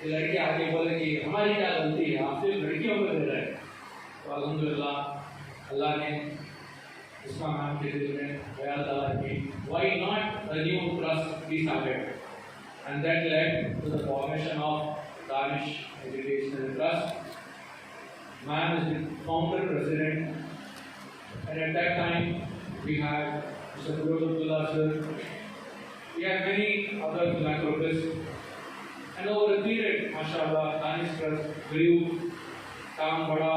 कि लड़के आगे बोले कि हमारी क्या गलती है, आप सिर्फ लड़कियों को दे रहे हैं। तो अल्हम्दुलिल्लाह अल्लाह ने उसका नाम के दिल में ख्याल डाला कि why not a new trust be started, and that led to the formation of Danish Educational Trust. Man is the founder president, and at that time we had Mr. Abdullah sir, we had many other philanthropists, and over a period, mashallah, Danish Trust grew, काम बढ़ा,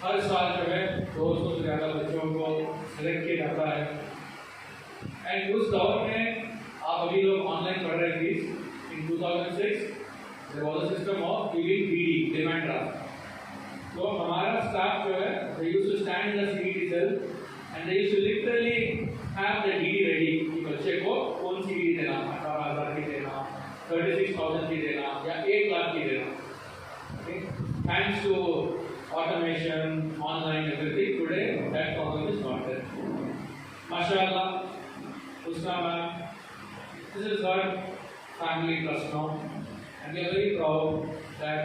हर साल जो है 200 से ज़्यादा बच्चों को select किया जाता है। एंड उस दौर में आप अभी लोग ऑनलाइन पढ़ रहे थे, इन 2006 there was a system of giving DD, demand draft. तो हमारा स्टाफ जो है, they used to stand in the seat itself and they used to literally have the DD ready कि बच्चे को कौन सी DD देना, 18,000 की देना, 36,000 की देना या 1 लाख की देना। Thanks to automation, online, everything, today that problem is not there. MashaAllah, Husna ma'am, this is her family trust now, and we are very proud that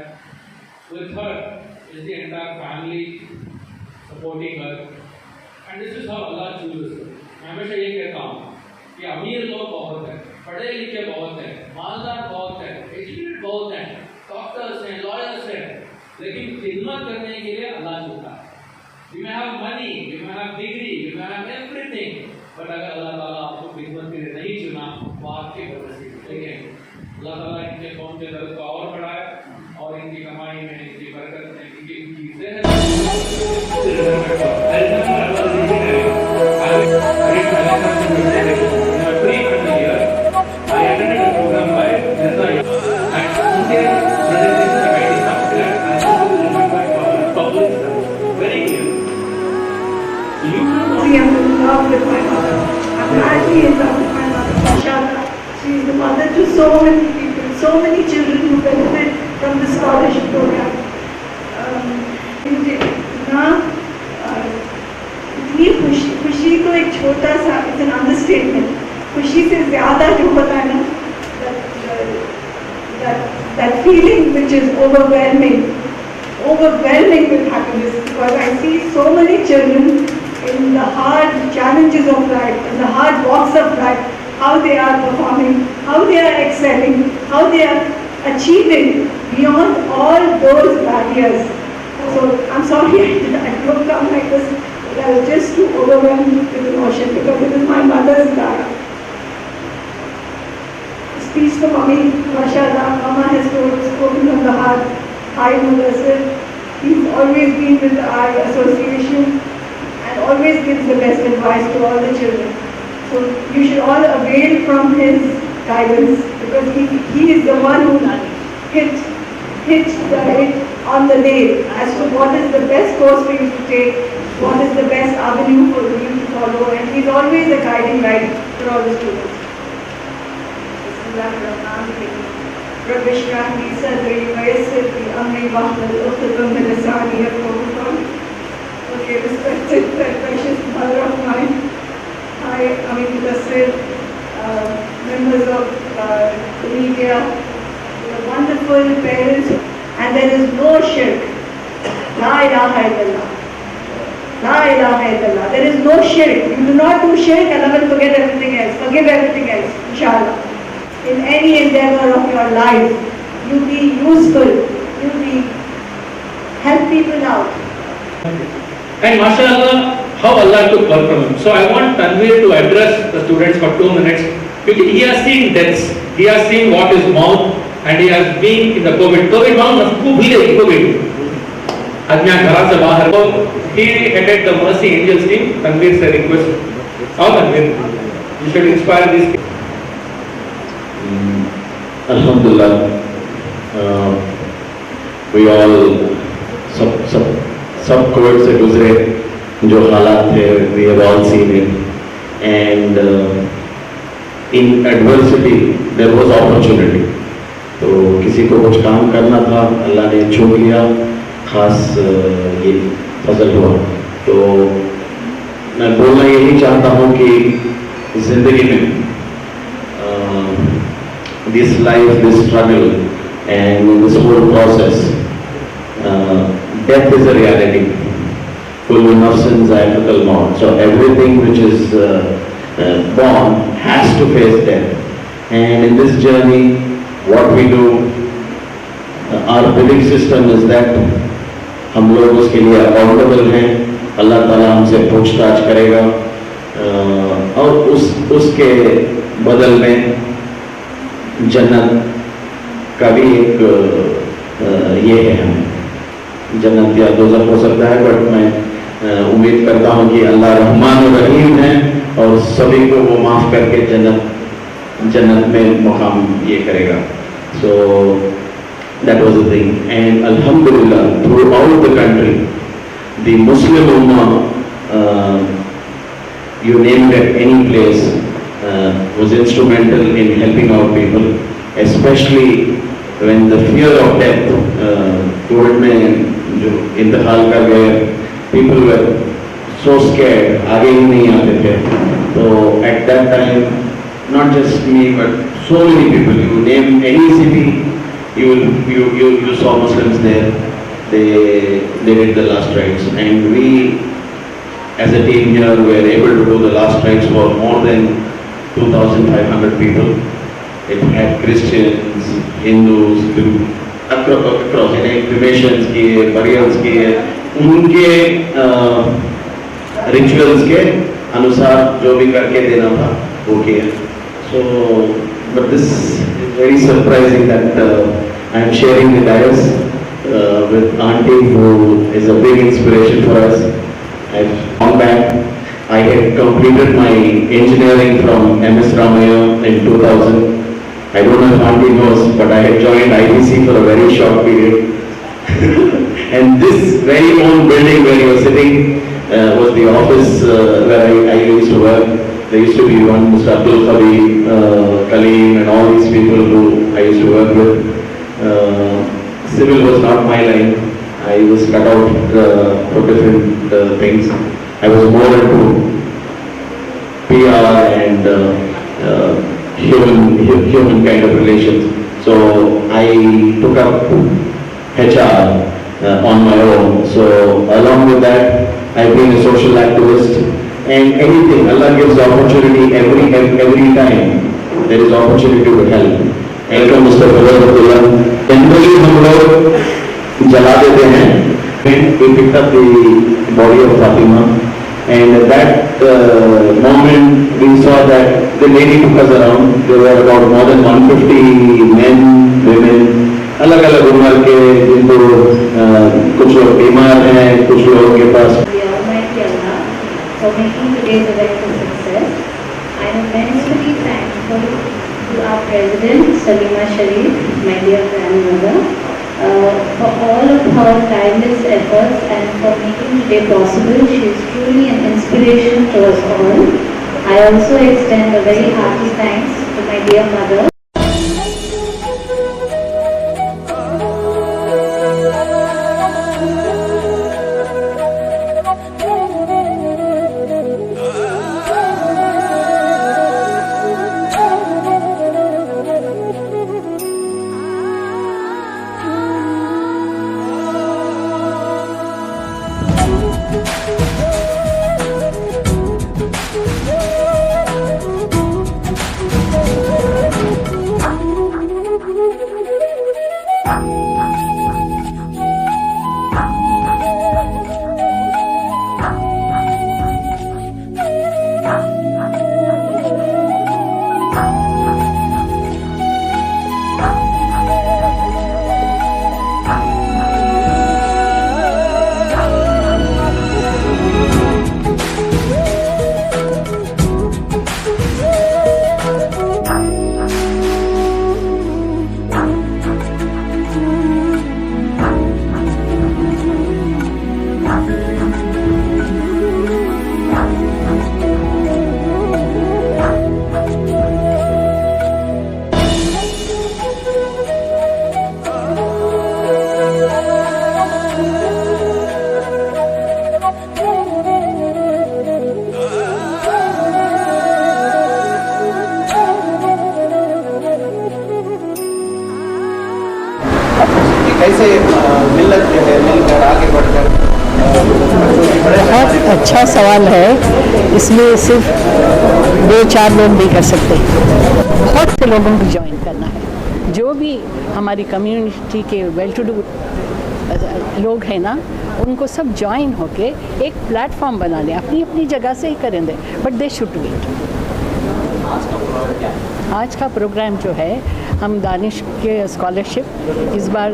with her is the entire family supporting her, and this is how Allah chooses her. मैं हमेशा ये कहता हूँ कि अमीर लोग बहुत हैं, पढ़े लिखे बहुत हैं, मालदार बहुत हैं, एजुकेटेड बहुत हैं, डॉक्टर्स हैं, लॉयर्स हैं, लेकिन खिदमत करने के लिए अल्लाह चुनता है। You may have money, you may have degree, you may have everything, but अगर अल्लाह ताला आपको खिदमत के लिए नहीं चुना, वो आपके बदौलत देखें। अल्लाह ताला इनके कौम के दर्द को और बढ़ाए और इनकी कमाई में, इनकी बरकत में, इनकी सेहत with my mother. I'm madly in love with my mother. MashaAllah. She is the mother to so many people, so many children who benefit from the scholarship program. इतनी खुशी तो एक छोटा सा, it's an understatement. खुशी से ज़्यादा जो होता है ना, that feeling which is overwhelming with happiness, because I see so many children in the hard challenges of life, in the hard walks of life, how they are performing, how they are excelling, how they are achieving beyond all those barriers. So I'm sorry I broke down like this, but I was just too overwhelmed with emotion because it is my mother's dara. Speech to Mommy, MashaAllah, Mama has spoken from the heart. Hi Mudassir, he's always been with the Eye Association and always gives the best advice to all the children. So you should all avail from his guidance because he is the one who hit it on the nail as to what is the best course for you to take, what is the best avenue for you to follow, and he's always a guiding light for all the students. رب اشرح لي صدري ويسر لي امري واحلل عقدة من لساني يفقهوا قولي. Okay, respected precious mother of mine, hi Amin Mudassir, members of the media, the wonderful parents, and there is no shirk. La ilaha illallah. La ilaha illallah. There is no shirk. You do not do shirk, Allah will forget everything else, forgive everything else, inshallah. In any endeavor of your life, you be useful, you be help people out. And mashallah, how Allah took work from him. So I want Tanveer to address the students for 2 minutes because he has seen deaths, he has seen what is mouth, and he has been in the COVID. COVID mouth खूब ही गई COVID. आज मैं घर से बाहर को he headed the Mercy Angels team. Tanveer से request. How Tanveer? You should inspire these kids. Alhamdulillah, we all सब कोविड से गुजरे जो हालात थे, we have all seen it, and in adversity there was opportunity. तो किसी को कुछ काम करना था, अल्लाह ने चुन लिया, खास ये फजल हुआ। तो मैं बोलना यही चाहता हूँ कि जिंदगी में this life, this struggle, and in this whole process, death is a reality. Kullu nafsin za'iqatul maut. So everything which is born has to face death. And in this journey, what we do, our belief system is that हम लोग उसके लिए accountable हैं, अल्लाह ताला हमसे पूछताछ करेगा, और उसके बदल में जन्नत का भी एक ये है, हमें जन्नत या दोज़ख हो सकता है, बट मैं उम्मीद करता हूँ कि अल्लाह रहमान और रहीम है और सभी को वो माफ़ करके जन्नत में मुकाम ये करेगा. So that was the thing, and alhamdulillah, throughout the country, the Muslim Ummah, you name it, any place, was instrumental in helping out people, especially when the fear of death, Covid में जो इंतकाल कर गए, people were so scared, आगे ही नहीं आते थे. So at that time, not just me, but so many people, you name any city, you saw Muslims there. They did the last rites, and we as a team here were able to do the last rites for more than 2,500 people. It had Christians, Hindus, across, cremations किए, burials किए, उनके rituals के अनुसार जो भी करके देना था वो किया. So, but this is very surprising that I am sharing the dais with Auntie, who is a big inspiration for us. I've gone back. I had completed my engineering from MS Ramaiah in 2000. I don't know if Auntie knows, but I had joined IBC for a very short period. And this very own building where you are sitting was the office where I used to work. There used to be one Mr. Abdul Khabi, Kaleem, and all these people who I used to work with. Civil was not my line. I was cut out for different things. I was more into PR and human kind of relations. So I took up HR on my own. So along with that, I've been a social activist. And anything, Allah gives opportunity every time. There is opportunity to help. Welcome, Mr. Fazlullah. Generally, हम लोग जला देते हैं. We picked up the body of Fatima, and at that moment we saw that the lady took us around. There were about more than 150 men, women, अलग-अलग उम्र के, जिनको कुछ लोग बीमार हैं, कुछ लोगों के पास. For making today's event a success. I am immensely thankful to our President, Salima Sharif, my dear grandmother, for all of her tireless efforts and for making today possible. She is truly an inspiration to us all. I also extend a very hearty thanks to my dear mother. कैसे मिलत जो है मिलकर आगे बढ़कर बहुत अच्छा सवाल है। इसमें सिर्फ 2-4 लोग नहीं कर सकते, बहुत से लोगों को ज्वाइन करना है। जो भी हमारी कम्युनिटी के वेल टू डू लोग हैं ना, उनको सब ज्वाइन होके एक प्लेटफॉर्म बना लें, अपनी अपनी जगह से ही करेंगे, but they should do it. आज का प्रोग्राम जो है, हम दानिश के स्कॉलरशिप इस बार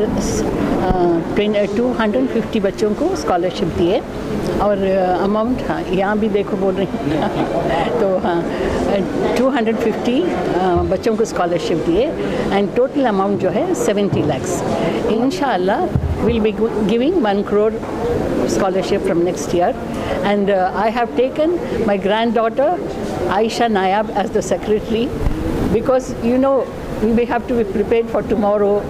250 बच्चों को स्कॉलरशिप दिए, और अमाउंट हाँ यहाँ भी देखो बोल रही हैं तो हाँ 250 बच्चों को स्कॉलरशिप दिए, एंड टोटल अमाउंट जो है 70 lakhs। इंशाअल्लाह will be giving 1 crore scholarship from next year, and I have taken my granddaughter Aisha Nayab as the secretary, because you know we have to be prepared for tomorrow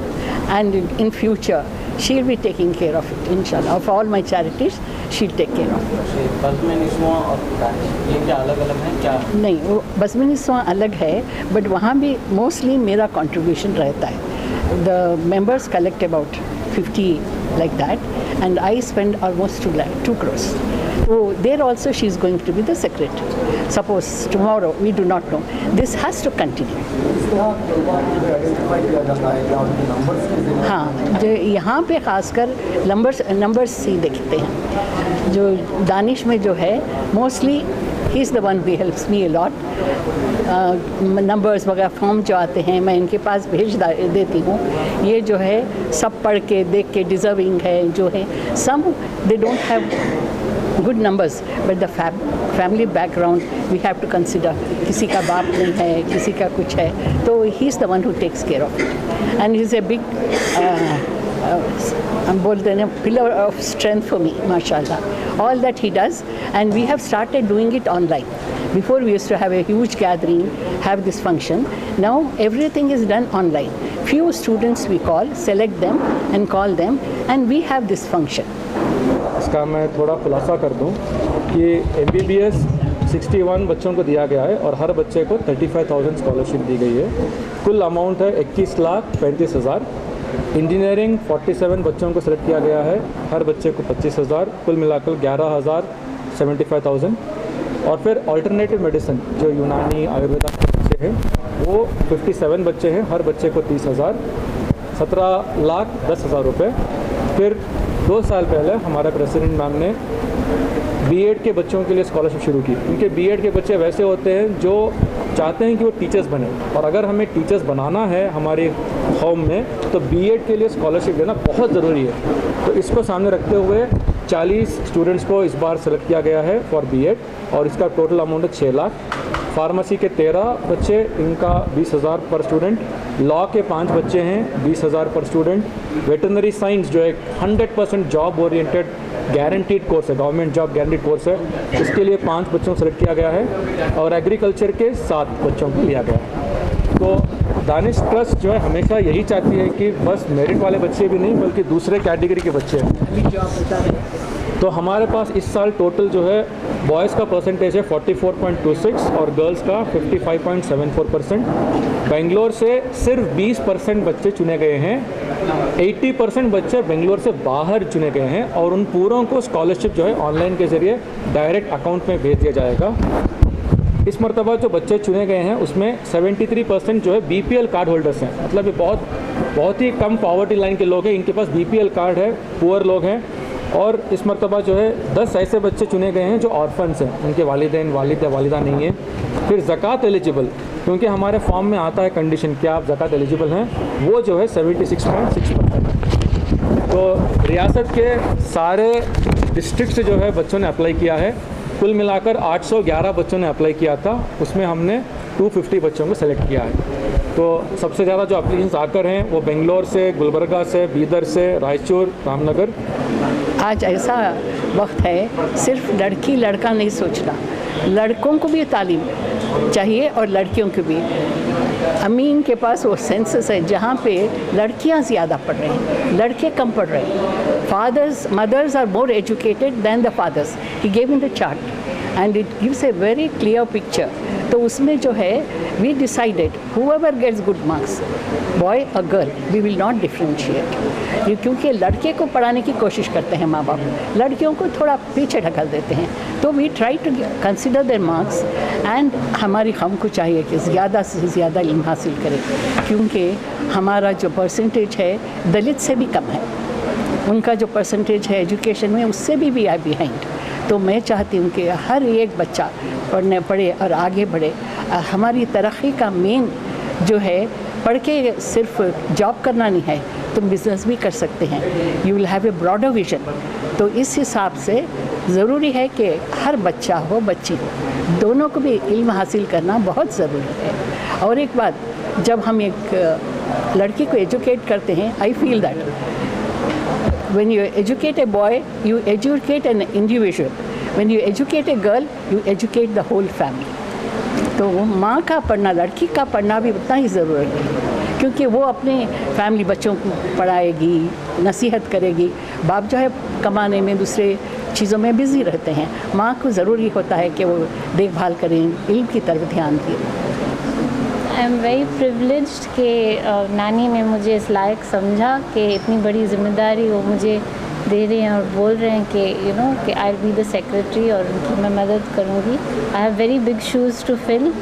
and in future. She'll be taking care of it, inshallah. Of all my charities, she'll take care of it. बज़्म-ए-निस्वां और दानिश ये क्या अलग-अलग हैं क्या? नहीं, वो बज़्म-ए-निस्वां अलग है, बट वहाँ भी मोस्टली मेरा कंट्रीब्यूशन रहता है। The members collect about 50 like that, and I spend almost 2 crores. So there also she is going to be the secretary. Suppose tomorrow, we do not know. This has to continue. हाँ, जो यहाँ पे खासकर numbers ही देखते हैं। जो दानिश में जो है mostly he is the one who helps me a lot. Numbers वगैरह फॉर्म जो आते हैं मैं इनके पास भेज देती हूँ। ये जो है सब पढ़ के देख के डिज़र्विंग है जो है, some they don't have good numbers, but the family background we have to consider. किसी का बाप नहीं है, किसी का कुछ है, तो he is the one who takes care of it, and he is a big हम बोलते हैं pillar of strength for me, mashallah. All that he does, and we have started doing it online. Before we used to have a huge gathering, have this function. Now everything is done online. Few students we call, select them and call them, and we have this function. इसका मैं थोड़ा खुलासा कर दूं कि MBBS 61 बच्चों को दिया गया है और हर बच्चे को 35,000 स्कॉलरशिप दी गई है। कुल अमाउंट है 21,35,000। इंजीनियरिंग 47 बच्चों को सेलेक्ट किया गया है, हर बच्चे को 25,000, कुल मिलाकर 11,75,000। और फिर अल्टरनेटिव मेडिसिन जो यूनानी आयुर्वेदा के बच्चे हैं वो 57 बच्चे हैं, हर बच्चे को 30,000, 17,10,000 रुपये। फिर 2 साल पहले हमारा प्रेसिडेंट मैम ने बीएड के बच्चों के लिए स्कॉलरशिप शुरू की, क्योंकि बीएड के बच्चे वैसे होते हैं जो चाहते हैं कि वो टीचर्स बने, और अगर हमें टीचर्स बनाना है हमारे होम में तो बीएड के लिए स्कॉलरशिप देना बहुत ज़रूरी है। तो इसको सामने रखते हुए 40 स्टूडेंट्स को इस बार सेलेक्ट किया गया है फॉर बीएड, और इसका टोटल अमाउंट है 6 लाख। फार्मेसी के 13 बच्चे, इनका 20,000 पर स्टूडेंट। लॉ के 5 बच्चे हैं, 20,000 पर स्टूडेंट। वेटरनरी साइंस जो एक 100% जॉब ओरिएंटेड गारंटीड कोर्स है, गवर्नमेंट जॉब गारंटीड कोर्स है, इसके लिए 5 बच्चों को सेलेक्ट किया गया है, और एग्रीकल्चर के 7 बच्चों को लिया गया है। तो दानिश ट्रस्ट जो है हमेशा यही चाहती है कि बस मेरिट वाले बच्चे भी नहीं बल्कि दूसरे कैटेगरी के बच्चे हैं। तो हमारे पास इस साल टोटल जो है बॉयज़ का परसेंटेज है 44.26 और गर्ल्स का 55.74%। बेंगलोर से सिर्फ 20% बच्चे चुने गए हैं, 80% बच्चे बेंगलोर से बाहर चुने गए हैं, और उन पूरों को स्कॉलरशिप जो है ऑनलाइन के ज़रिए डायरेक्ट अकाउंट में भेज दिया जाएगा। इस मरतबा जो बच्चे चुने गए हैं उसमें 73% जो है BPL कार्ड होल्डर्स हैं, मतलब ये बहुत ही कम पॉवर्टी लाइन के लोग हैं, इनके पास BPL कार्ड है, पुअर लोग हैं। और इस मरतबा जो है 10 ऐसे बच्चे चुने गए हैं जो ऑर्फन्स हैं, उनके वालिदैन वालिद या वालिदा नहीं है। फिर ज़कात एलिजिबल, क्योंकि हमारे फॉर्म में आता है कंडीशन कि आप ज़कात एलिजिबल हैं, वो जो है 76.6%। तो रियासत के सारे डिस्ट्रिक्ट से जो है बच्चों ने अप्लाई किया है, कुल मिलाकर 811 बच्चों ने अप्लाई किया था, उसमें हमने 250 बच्चों को सेलेक्ट किया है। तो सबसे ज़्यादा जो एप्लीकेशंस आकर हैं वो बेंगलोर से, गुलबर्गा से, बीदर से, रायचूर, रामनगर। आज ऐसा वक्त है, सिर्फ लड़की लड़का नहीं सोचना, लड़कों को भी तालीम चाहिए और लड़कियों को भी। अमीन के पास वो सेंसस है जहाँ पे लड़कियाँ ज़्यादा पढ़ रही हैं, लड़के कम पढ़ रहे हैं। Mothers are more educated than the fathers. He gave in the chart and it gives a very clear picture. तो उसमें जो है we decided whoever gets good marks, boy और girl, we will not differentiate, क्योंकि लड़के को पढ़ाने की कोशिश करते हैं माँ बाप, लड़कियों को थोड़ा पीछे ढकल देते हैं। तो we try to consider their marks and हमारी हमको चाहिए कि ज़्यादा से ज़्यादा इल्म हासिल करें, क्योंकि हमारा जो परसेंटेज है दलित से भी कम है, उनका जो परसेंटेज है एजुकेशन में उससे भी आए बिहाइंड। तो मैं चाहती हूँ कि हर एक बच्चा पढ़े और आगे बढ़े। हमारी तरक्की का मेन जो है पढ़ के सिर्फ जॉब करना नहीं है, तुम बिज़नेस भी कर सकते हैं, you will have a broader vision. तो इस हिसाब से ज़रूरी है कि हर बच्चा हो बच्ची हो, दोनों को भी इल्म हासिल करना बहुत ज़रूरी है। और एक बात, जब हम एक लड़की को एजुकेट करते हैं, I feel that when you educate a boy, you educate an individual. When you educate a girl, you educate the whole family. तो माँ का पढ़ना, लड़की का पढ़ना भी उतना ही ज़रूरी है, क्योंकि वो अपने फैमिली बच्चों को पढ़ाएगी, नसीहत करेगी। बाप जो है कमाने में, दूसरे चीज़ों में बिज़ी रहते हैं, माँ को ज़रूरी होता है कि वो देखभाल करें, इल्म की तरफ ध्यान दें। आई एम वेरी प्रिविलेज्ड कि नानी ने मुझे इस लायक समझा कि इतनी बड़ी ज़िम्मेदारी वो मुझे दे रहे हैं और बोल रहे हैं कि यू नो कि I will be the secretary और उनकी मैं मदद करूँगी। I have very big shoes to fill,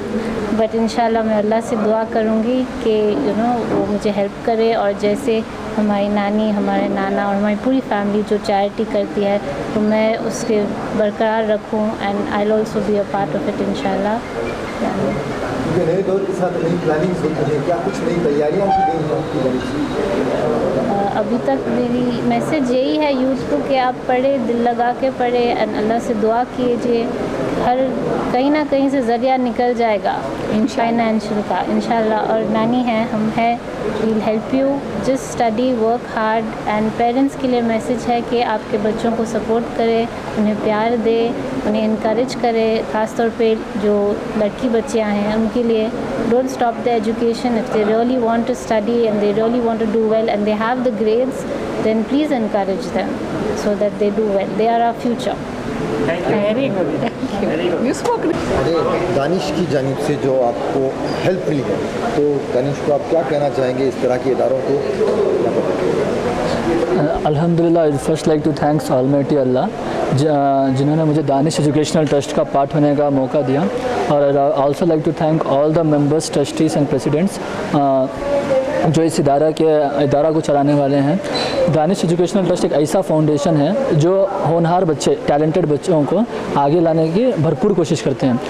but इंशाल्लाह मैं अल्लाह से दुआ करूँगी कि यू नो वो मुझे हेल्प करे, और जैसे हमारी नानी, हमारे नाना और हमारी पूरी फैमिली जो चैरिटी करती है, तो मैं उसके बरकरार रखूँ and I will also be a part of it इंशाल्लाह। नए दौर के साथ नई प्लानिंग होती है, क्या कुछ नई तैयारियां की गई हैं आपकी? अभी तक मेरी मैसेज यही है यूथ को कि आप पढ़े, दिल लगा के पढ़े एंड अल्लाह से दुआ कीजिए, हर कहीं ना कहीं से ज़रिया निकल जाएगा फाइनेंशियल का इंशाल्लाह। और नानी है, हम है, we will help you, just study, work hard. And parents के लिए मैसेज है कि आपके बच्चों को सपोर्ट करें, उन्हें प्यार दे, उन्हें इनकरेज करें, ख़ासतौर पे जो लड़की बच्चियाँ हैं उनके लिए don't stop the education. If they really want to study and they really want to do well and they have the grades, then please encourage them so that they do well. They are our future. Very good. Thank you. You spoke. अरे दानिश की जानिब से जो आपको help मिली है, तो दानिश को आप क्या कहना चाहेंगे इस तरह के इदारों को? अल्हम्दुलिल्लाह, I first like to thanks almighty Allah जिन्होंने मुझे दानिश एजुकेशनल ट्रस्ट का पार्ट होने का मौका दिया, और I also like to thank all the members, trustees and presidents जो इस इदारा को चलाने वाले हैं। दानिश एजुकेशनल ट्रस्ट एक ऐसा फाउंडेशन है जो होनहार बच्चे, टैलेंटेड बच्चों को आगे लाने की भरपूर कोशिश करते हैं।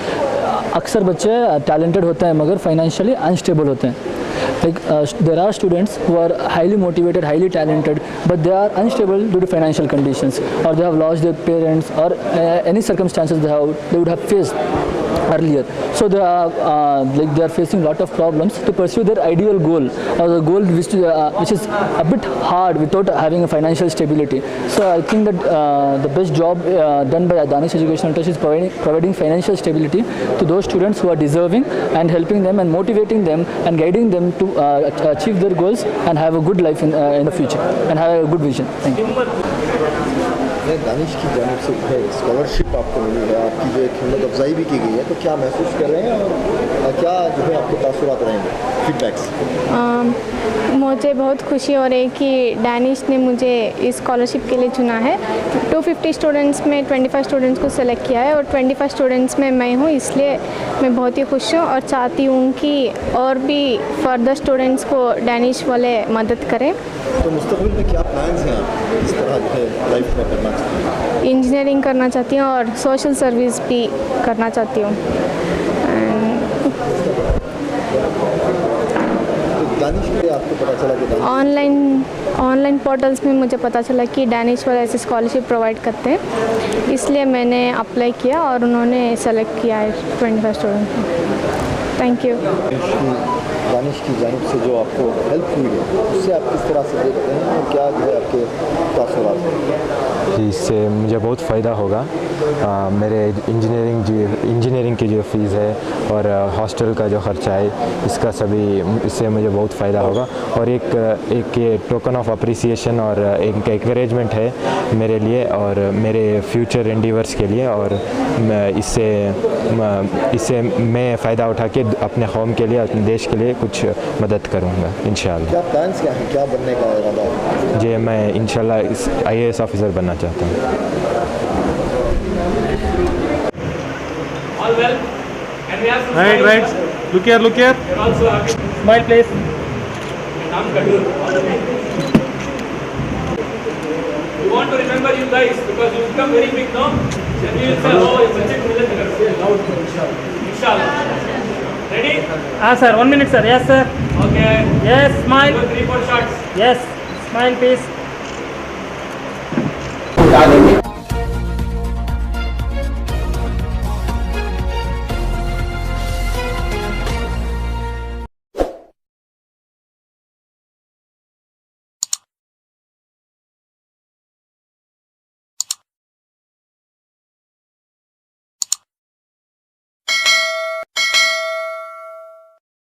अक्सर बच्चे टैलेंटेड होते हैं मगर फाइनेंशियली अनस्टेबल होते हैं। Like there are students who are highly motivated, highly talented, but they are unstable due to financial conditions, or they have lost their parents, or any circumstances they would have faced earlier. So they are facing a lot of problems to pursue their ideal goal, or the goal which is a bit hard without having a financial stability. So I think that the best job done by Danish Educational Trust is providing financial stability to those students who are deserving, and helping them and motivating them and guiding them to achieve their goals and have a good life in the future and have a good vision. Thank you. Danish की जानिब से है scholarship आपको मिली है, आपकी जो एक हिम्मत अफजाई भी की गई है, तो क्या महसूस कर रहे हैं और क्या जो है आपके तासुरात रहेंगे, फीडबैक्स? मुझे बहुत खुशी हो रही है कि दानिश ने मुझे इस स्कॉलरशिप के लिए चुना है। 250 स्टूडेंट्स में 25 स्टूडेंट्स को सेलेक्ट किया है और 25 स्टूडेंट्स में मैं हूँ, इसलिए मैं बहुत ही खुश हूँ और चाहती हूँ कि और भी फर्दर स्टूडेंट्स को दानिश वाले मदद करें। तो मुस्तकबिल में क्या प्लान्स हैं आप इस तरह जो है लाइफ में करना चाहती हैं? इंजीनियरिंग करना चाहती हूँ और सोशल सर्विस भी करना चाहती हूँ। दानिश के लिए आपको पता चला कि ऑनलाइन पोर्टल्स में मुझे पता चला कि दानिश वाले ऐसे स्कॉलरशिप प्रोवाइड करते हैं, इसलिए मैंने अप्लाई किया और उन्होंने सेलेक्ट किया है 25 स्टूडेंट को। Thank you. दानिश की जानिब से जो आपको हेल्प हुई है उससे आप किस तरह से देखते हैं और क्या जो है आपके तासुरात हैं? इससे मुझे बहुत फ़ायदा होगा मेरे इंजीनियरिंग की जो फ़ीस है और हॉस्टल का जो ख़र्चा है इसका सभी इससे मुझे बहुत फ़ायदा होगा। और एक ये टोकन ऑफ अप्रिसिएशन और एक एनकरेजमेंट है मेरे लिए और मेरे फ्यूचर एंडीवर्स के लिए। और इससे मैं फ़ायदा उठा के अपने कौम के लिए, अपने देश के लिए कुछ मदद करूँगा इंशाअल्लाह। क्या प्लान्स क्या हैं, क्या बनने का इरादा है? जी, मैं इंशाअल्लाह IAS ऑफिसर बनना चाहता हूँ। All well? Can we have some smiles? Right. Look here. You're also happy. Smile please. Naam Kadur, all the way. We want to remember you guys because you become very big now. Then we will say, oh, it's such a good Inshallah. Ready? Sir, 1 minute sir. Yes sir. Okay. Yes, smile. 2, 3, 4 shots. Yes, smile please.